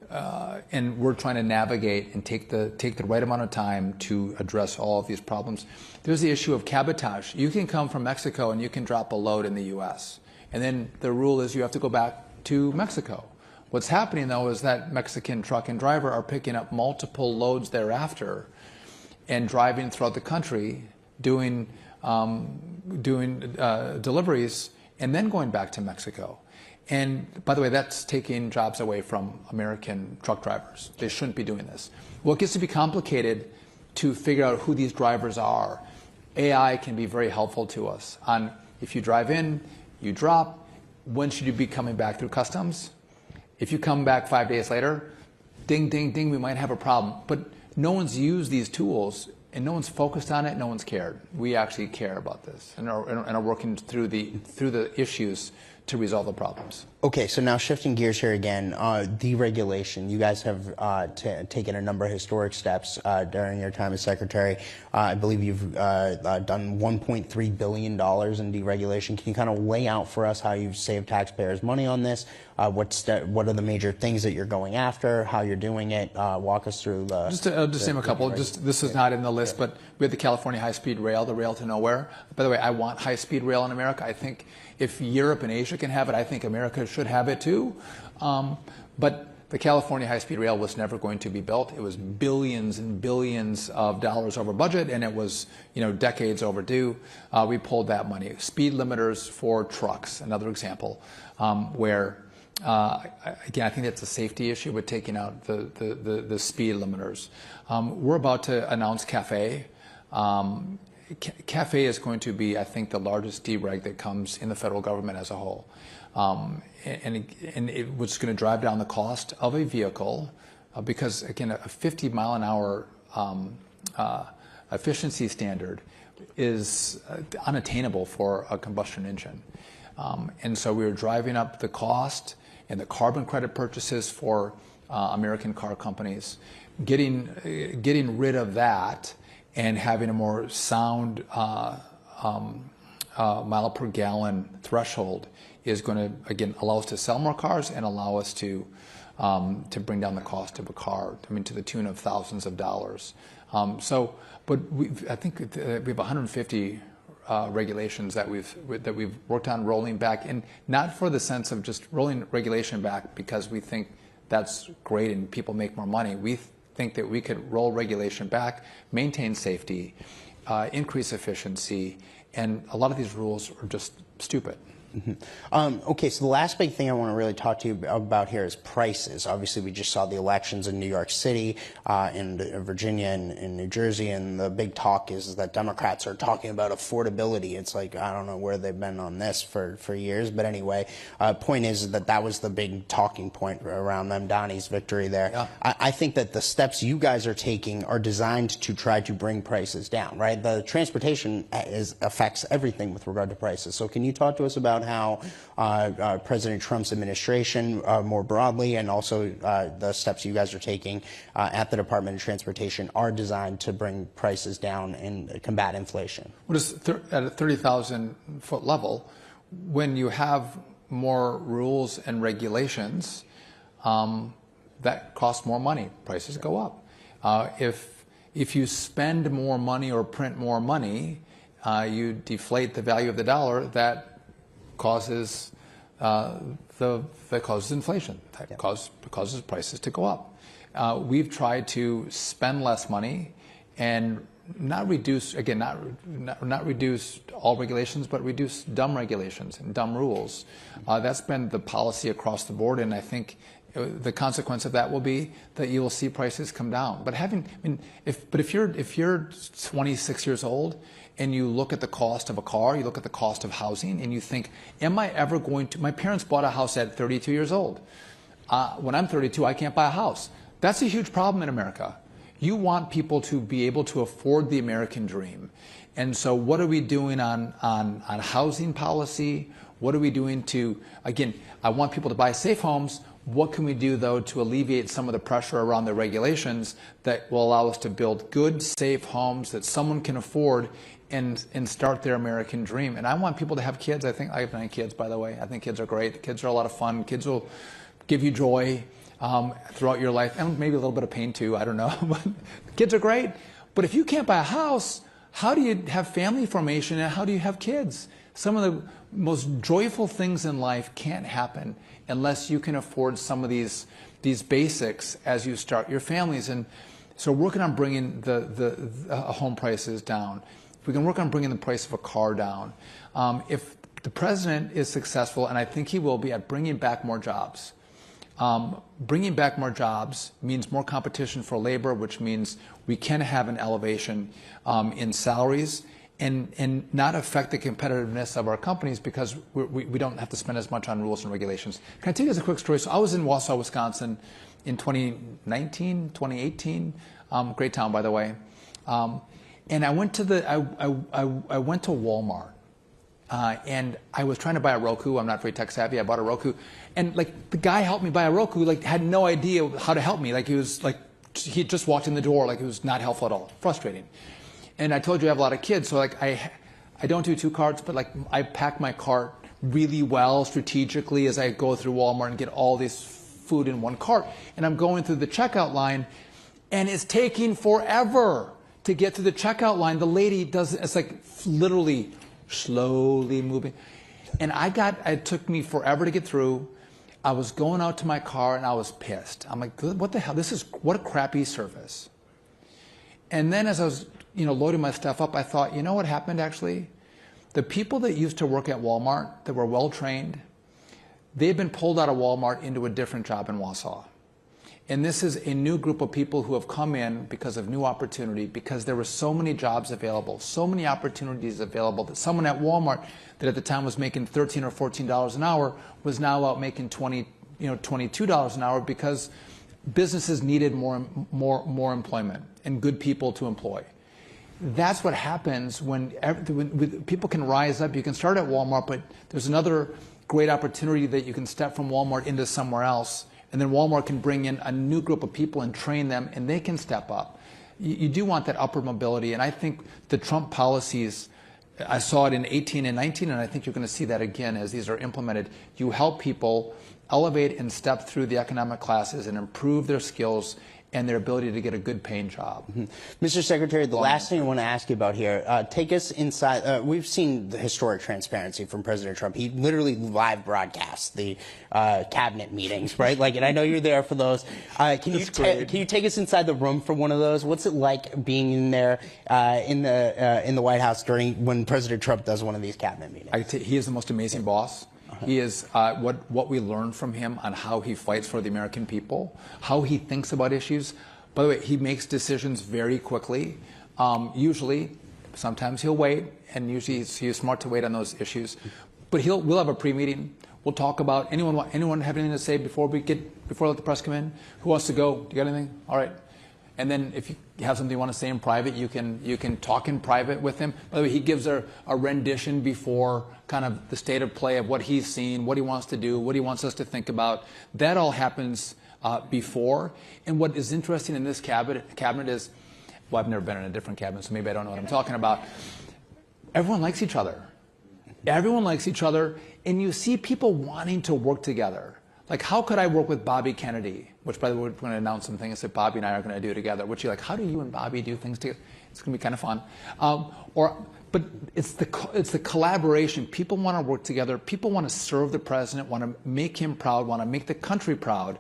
and we're trying to navigate and take the right amount of time to address all of these problems. There's the issue of cabotage. You can come from Mexico and you can drop a load in the U.S. and then the rule is you have to go back to Mexico. What's happening though is that Mexican truck and driver are picking up multiple loads thereafter and driving throughout the country, doing deliveries, and then going back to Mexico. And by the way, that's taking jobs away from American truck drivers. They shouldn't be doing this. Well, it gets to be complicated to figure out who these drivers are. AI can be very helpful to us on if you drive in, you drop, when should you be coming back through customs? If you come back 5 days later, ding, ding, ding, we might have a problem. But no one's used these tools and no one's focused on it, no one's cared. We actually care about this and are working through the issues to resolve the problems. Okay, so now shifting gears here again, deregulation. You guys have taken a number of historic steps during your time as secretary. I believe you've done $1.3 billion in deregulation. Can you kind of lay out for us how you've saved taxpayers money on this? What are the major things that you're going after? How you're doing it? Walk us through the. Just name a couple. This is not in the list, but we have the California high-speed rail, the rail to nowhere. By the way, I want high-speed rail in America. I think if Europe and Asia can have it, I think America should have it too. But the California high-speed rail was never going to be built. It was billions and billions of dollars over budget, and it was decades overdue. We pulled that money. Speed limiters for trucks, another example, where again, I think that's a safety issue with taking out the speed limiters. We're about to announce CAFE. CAFE is going to be, I think, the largest dereg that comes in the federal government as a whole. And it was going to drive down the cost of a vehicle because, again, a 50-mile-an-hour efficiency standard is unattainable for a combustion engine. And so we were driving up the cost and the carbon credit purchases for American car companies, getting rid of that and having a more sound mile per gallon threshold is going to, again, allow us to sell more cars and allow us to bring down the cost of a car, to the tune of thousands of dollars. But I think we have 150 regulations that we've worked on rolling back, and not for the sense of just rolling regulation back because we think that's great and people make more money. We think that we could roll regulation back, maintain safety, increase efficiency, and a lot of these rules are just stupid. Mm-hmm. Okay, so the last big thing I want to really talk to you about here is prices. Obviously, we just saw the elections in New York City, in Virginia, and New Jersey, and the big talk is that Democrats are talking about affordability. It's like, I don't know where they've been on this for years, but anyway, point is that was the big talking point around Mamdani's victory there. Yeah. I think that the steps you guys are taking are designed to try to bring prices down, right? The transportation affects everything with regard to prices. So can you talk to us about how President Trump's administration more broadly and also the steps you guys are taking at the Department of Transportation are designed to bring prices down and combat inflation? Well, at a 30,000-foot level, when you have more rules and regulations, that costs more money. Prices go up. If you spend more money or print more money, you deflate the value of the dollar. That causes inflation. That causes prices to go up. We've tried to spend less money and not reduce, again, not reduce all regulations, but reduce dumb regulations and dumb rules. That's been the policy across the board, and I think the consequence of that will be that you will see prices come down. But if you're 26 years old and you look at the cost of a car, you look at the cost of housing, and you think, am I ever going to? My parents bought a house at 32 years old. When I'm 32, I can't buy a house. That's a huge problem in America. You want people to be able to afford the American dream. And so what are we doing on housing policy? What are we doing to, again, I want people to buy safe homes. What can we do, though, to alleviate some of the pressure around the regulations that will allow us to build good, safe homes that someone can afford and start their American dream? And I want people to have kids. I have 9 kids, by the way. I think kids are great. Kids are a lot of fun. Kids will give you joy. throughout your life, and maybe a little bit of pain too, I don't know. But kids are great. But if you can't buy a house, how do you have family formation and how do you have kids? Some of the most joyful things in life can't happen unless you can afford some of these basics as you start your families. And so working on bringing the home prices down. If we can work on bringing the price of a car down. If the president is successful, and I think he will be, at bringing back more jobs. Bringing back more jobs means more competition for labor, which means we can have an elevation in salaries and not affect the competitiveness of our companies because we don't have to spend as much on rules and regulations. Can I tell you guys a quick story? So I was in Wausau, Wisconsin in 2019, 2018. Great town, by the way. And I went to I went to Walmart. And I was trying to buy a Roku. I'm not very tech savvy. I bought a Roku, and like the guy helped me buy a Roku. Like had no idea how to help me. Like he just walked in the door. Like it was not helpful at all. Frustrating. And I told you I have a lot of kids, so like I don't do 2 carts, but like I pack my cart really well strategically as I go through Walmart and get all this food in one cart. And I'm going through the checkout line, and it's taking forever to get to the checkout line. The lady does it's like literally slowly moving. And it took me forever to get through. I was going out to my car and I was pissed. I'm like, what the hell? What a crappy service. And then as I was, loading my stuff up, I thought, you know what happened actually? The people that used to work at Walmart that were well trained, they've been pulled out of Walmart into a different job in Wausau. And this is a new group of people who have come in because of new opportunity, because there were so many jobs available, so many opportunities available that someone at Walmart that at the time was making $13 or $14 an hour was now out making $22 an hour because businesses needed more employment and good people to employ. That's what happens when people can rise up. You can start at Walmart, but there's another great opportunity that you can step from Walmart into somewhere else. And then Walmart can bring in a new group of people and train them, and they can step up. You do want that upward mobility, and I think the Trump policies, I saw it in 18 and 19, and I think you're going to see that again as these are implemented. You help people elevate and step through the economic classes and improve their skills and their ability to get a good paying job. Mr. Secretary, the last thing I want to ask you about here, take us inside, we've seen the historic transparency from President Trump. He literally live broadcasts the cabinet meetings, right? And I know you're there for those. Can you take us inside the room for one of those? What's it like being in there in the White House when President Trump does one of these cabinet meetings? He is the most amazing boss. He is what we learn from him on how he fights for the American people, how he thinks about issues. By the way, he makes decisions very quickly. Usually, sometimes he'll wait, and usually he's smart to wait on those issues. But we'll have a pre-meeting. We'll talk about anyone have anything to say before we let the press come in. Who wants to go? Do you got anything? All right. And then if you have something you want to say in private, you can talk in private with him. By the way, he gives a rendition before kind of the state of play of what he's seen, what he wants to do, what he wants us to think about. That all happens before. And what is interesting in this cabinet is, well, I've never been in a different cabinet, so maybe I don't know what I'm talking about. Everyone likes each other. Everyone likes each other, and you see people wanting to work together. Like, how could I work with Bobby Kennedy? Which, by the way, we're going to announce some things that Bobby and I are going to do together. Which you're like, how do you and Bobby do things together? It's going to be kind of fun. But it's the collaboration. People want to work together. People want to serve the president, want to make him proud, want to make the country proud.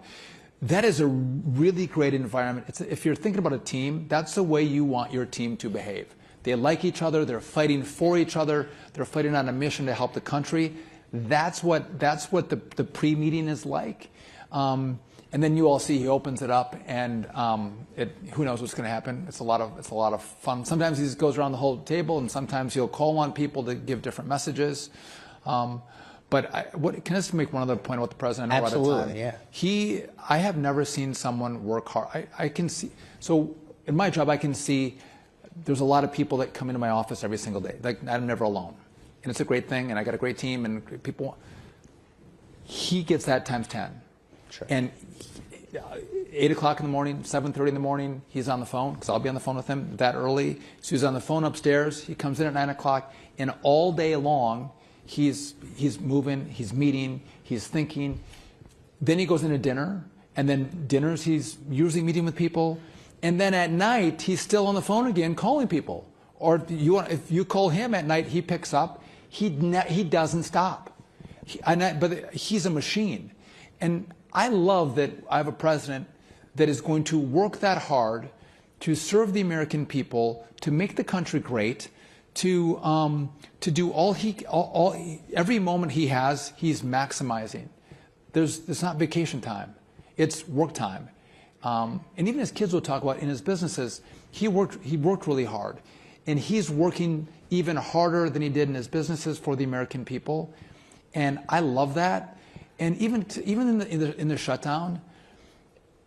That is a really great environment. If you're thinking about a team, that's the way you want your team to behave. They like each other. They're fighting for each other. They're fighting on a mission to help the country. That's what the pre-meeting is like. And then you all see he opens it up, and who knows what's going to happen. It's a lot of fun. Sometimes he just goes around the whole table, and sometimes he'll call on people to give different messages. But can I just make one other point about the president? Absolutely, yeah. I have never seen someone work hard. I can see. So in my job, I can see there's a lot of people that come into my office every single day. Like, I'm never alone. And it's a great thing, and I got a great team, and people. He gets that times 10. Sure. And 8 o'clock in the morning, 7:30 in the morning, he's on the phone, because I'll be on the phone with him that early. So he's on the phone upstairs. He comes in at 9 o'clock, and all day long, he's moving, he's meeting, he's thinking. Then he goes into dinner, And then dinners, he's usually meeting with people. And then at night, he's still on the phone again calling people. Or if you call him at night, he picks up. He doesn't stop. But he's a machine. And I love that I have a president that is going to work that hard to serve the American people, to make the country great, to do every moment he has, he's maximizing. There's not vacation time. It's work time. And even his kids will talk about in his businesses, he worked really hard. And he's working even harder than he did in his businesses for the American people. And I love that. And even in the shutdown,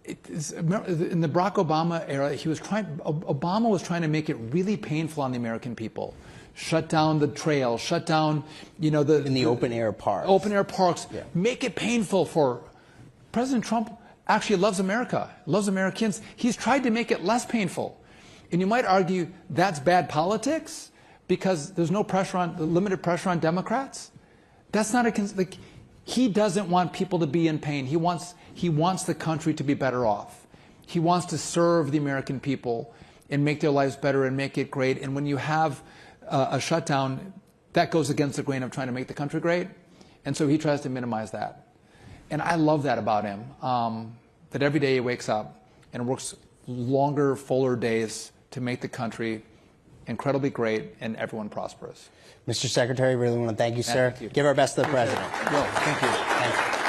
in the Barack Obama era, Obama was trying to make it really painful on the American people. Shut down the trail, shut down, in the open air parks. Open air parks. Yeah. Make it painful for President Trump. Actually loves America, loves Americans. He's tried to make it less painful. And you might argue that's bad politics because there's no limited pressure on Democrats. That's not he doesn't want people to be in pain. He wants the country to be better off. He wants to serve the American people and make their lives better and make it great. And when you have a shutdown, that goes against the grain of trying to make the country great. And so he tries to minimize that. And I love that about him, that every day he wakes up and works longer, fuller days to make the country incredibly great and everyone prosperous. Mr. Secretary, really want to thank you, sir. Thank you. Give our best to the President. Thank you. Thank you.